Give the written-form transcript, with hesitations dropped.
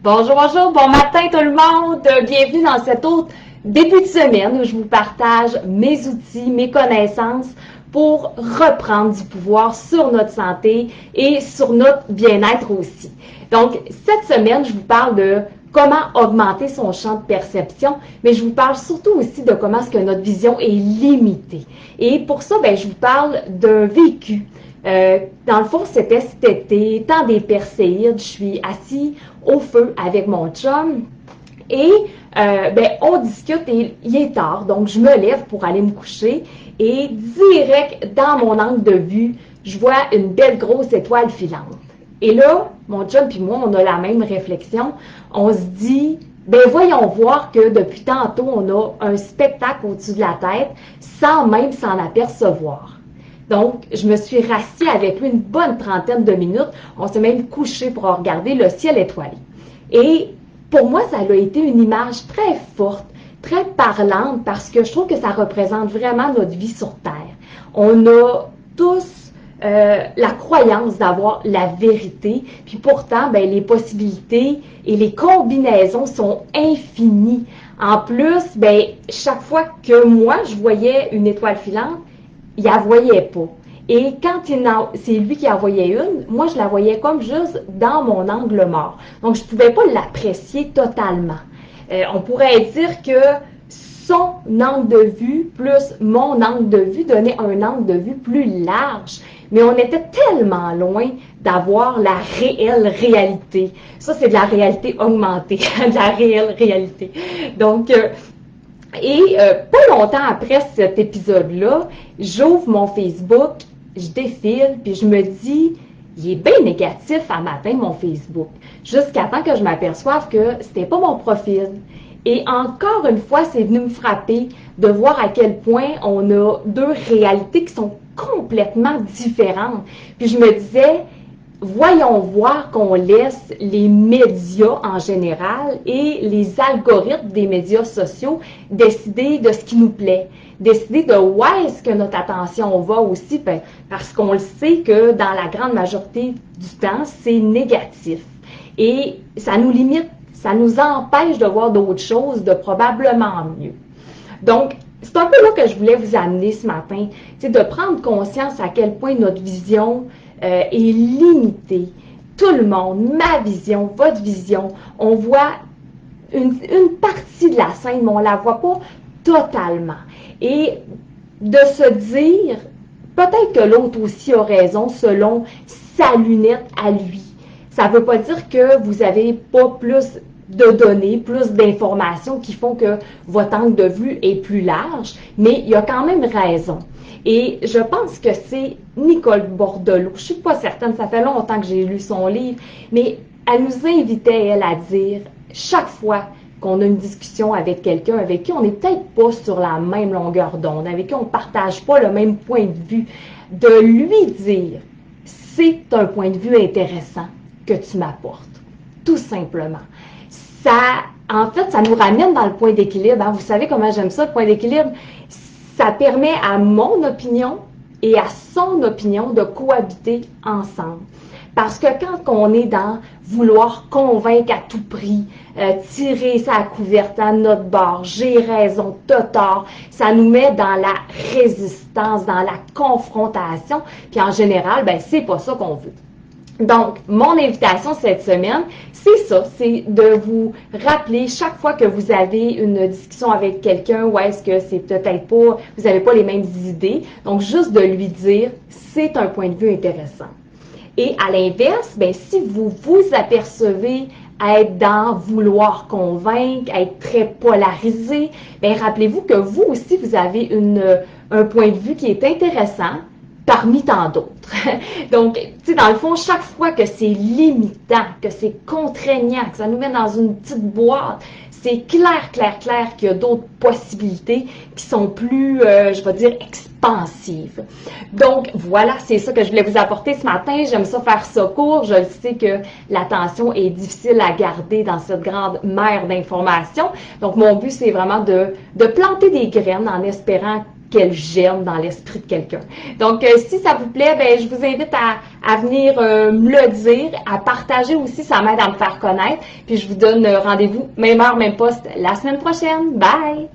Bonjour, bonjour, bon matin tout le monde. Bienvenue dans cet autre début de semaine où je vous partage mes outils, mes connaissances pour reprendre du pouvoir sur notre santé et sur notre bien-être aussi. Donc, cette semaine, je vous parle de comment augmenter son champ de perception, mais je vous parle surtout aussi de comment est-ce que notre vision est limitée. Et pour ça, je vous parle d'un vécu. Dans le fond, c'était cet été, temps des Perséides, je suis assis au feu avec mon chum et on discute et il est tard, donc je me lève pour aller me coucher et direct dans mon angle de vue, je vois une belle grosse étoile filante. Et là, mon chum et moi, on a la même réflexion. On se dit, voyons voir que depuis tantôt, on a un spectacle au-dessus de la tête sans même s'en apercevoir. Donc, je me suis rassis avec lui une bonne trentaine de minutes. On s'est même couché pour regarder le ciel étoilé. Et pour moi, ça a été une image très forte, très parlante, parce que je trouve que ça représente vraiment notre vie sur Terre. On a tous la croyance d'avoir la vérité, puis pourtant, les possibilités et les combinaisons sont infinies. En plus, chaque fois que moi, je voyais une étoile filante, il la voyait pas. Et quand c'est lui qui en voyait une, moi je la voyais comme juste dans mon angle mort. Donc je ne pouvais pas l'apprécier totalement. On pourrait dire que son angle de vue plus mon angle de vue donnait un angle de vue plus large. Mais on était tellement loin d'avoir la réelle réalité. Ça, c'est de la réalité augmentée, de la réelle réalité. Donc, pas longtemps après cet épisode-là, j'ouvre mon Facebook, je défile, puis je me dis, il est bien négatif à matin, mon Facebook. Jusqu'à temps que je m'aperçoive que c'était pas mon profil. Et encore une fois, c'est venu me frapper de voir à quel point on a deux réalités qui sont complètement différentes. Puis je me disais, voyons voir qu'on laisse les médias en général et les algorithmes des médias sociaux décider de ce qui nous plaît, décider de où est-ce que notre attention va aussi, parce qu'on le sait que dans la grande majorité du temps, c'est négatif. Et ça nous limite, ça nous empêche de voir d'autres choses, de probablement mieux. Donc, c'est un peu là que je voulais vous amener ce matin, c'est de prendre conscience à quel point notre vision est limitée. Tout le monde, ma vision, votre vision, on voit une partie de la scène, mais on ne la voit pas totalement. Et de se dire, peut-être que l'autre aussi a raison selon sa lunette à lui. Ça ne veut pas dire que vous n'avez pas plus de données, plus d'informations qui font que votre angle de vue est plus large, mais il y a quand même raison. Et je pense que c'est Nicole Bordelot, je ne suis pas certaine, ça fait longtemps que j'ai lu son livre, mais elle nous invitait, elle, à dire, chaque fois qu'on a une discussion avec quelqu'un avec qui on n'est peut-être pas sur la même longueur d'onde, avec qui on ne partage pas le même point de vue, de lui dire, c'est un point de vue intéressant que tu m'apportes, tout simplement. En fait, ça nous ramène dans le point d'équilibre. Vous savez comment j'aime ça, le point d'équilibre? Ça permet à mon opinion et à son opinion de cohabiter ensemble. Parce que quand on est dans vouloir convaincre à tout prix, tirer sa couverte à notre bord, j'ai raison, t'as tort, ça nous met dans la résistance, dans la confrontation, puis en général, c'est pas ça qu'on veut. Donc, mon invitation cette semaine, c'est ça, c'est de vous rappeler chaque fois que vous avez une discussion avec quelqu'un ou est-ce que c'est peut-être pas, vous n'avez pas les mêmes idées, donc juste de lui dire, c'est un point de vue intéressant. Et à l'inverse, si vous vous apercevez à être dans vouloir convaincre, à être très polarisé, rappelez-vous que vous aussi, vous avez un point de vue qui est intéressant, parmi tant d'autres. Donc, dans le fond, chaque fois que c'est limitant, que c'est contraignant, que ça nous met dans une petite boîte, c'est clair qu'il y a d'autres possibilités qui sont plus, je vais dire, expansives. Donc, voilà, c'est ça que je voulais vous apporter ce matin. J'aime ça faire ça court. Je sais que l'attention est difficile à garder dans cette grande mer d'informations. Donc, mon but, c'est vraiment de planter des graines en espérant qu'elle germe dans l'esprit de quelqu'un. Donc, si ça vous plaît, ben, je vous invite à venir me le dire, à partager aussi, ça m'aide à me faire connaître. Puis je vous donne rendez-vous, même heure, même poste, la semaine prochaine. Bye!